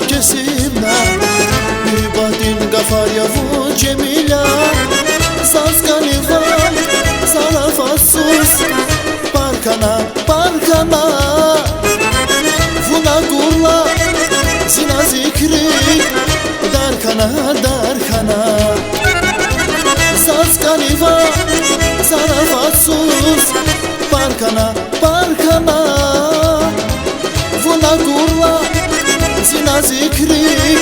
kesimle Mübahdin gafar yavu cemila Saz kanival zarafat sus Barkana barkana Vuna gurla zina zikri Darkana darkana Saz kanival zarafat sus Barkana barkana Vuna gurla zina zikri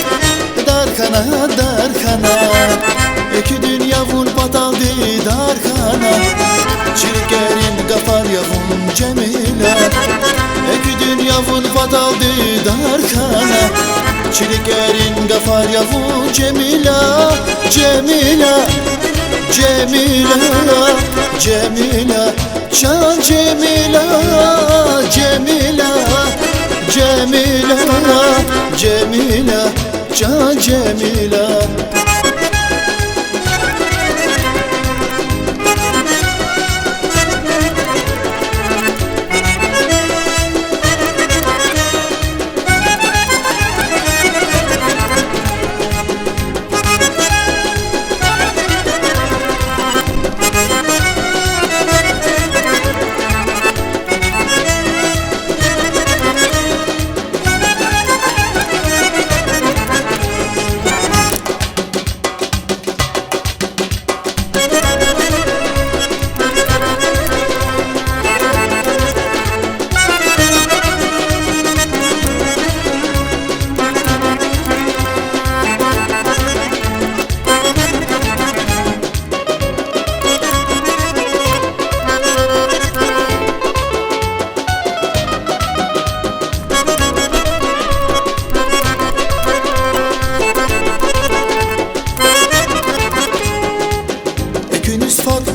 Darkana darkana İki dünya vun patal di darkana Çirkerin gafar yavun cemila İki dünya vun patal di darkana Çirkerin gafar yavun cemila Cemila Cemila Cemila Can Cemila Cemila Cemila Cemila Can Cemila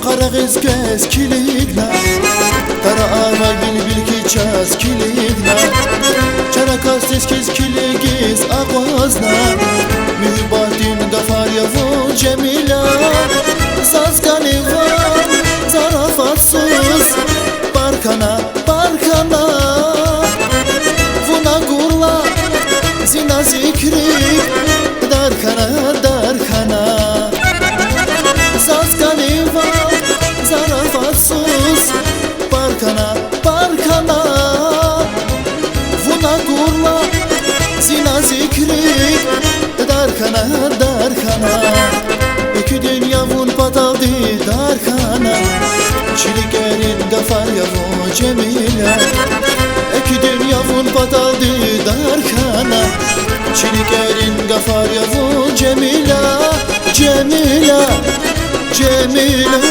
Karagız göz kilitler Kara aval bil ki çaz kilitler Çarakas teskiz kiligiz ağızlar Mübahdin gafar yavu cemila Saz kanival zarafat sus Barkana barkana Vuna gurla zina zikri Darkana darkana Saz kanival zarafat sus Barkana barkana Vuna gurla zina zikri Darkana darkana İki dünya vun patal di darkana Çirkerin gafar yavu cemila İki dünya vun patal di darkana Çirkerin gafar yavu cemila Cemila Cemila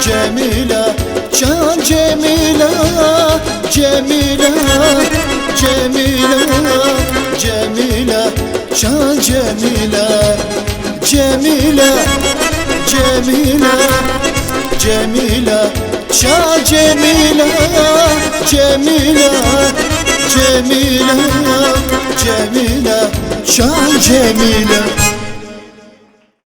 Cemila Can Cemila Cemila Cemila Cemila Can Cemila Cemila Cemila Cemila Can Cemila Cemila Cemila Cemila Can Cemila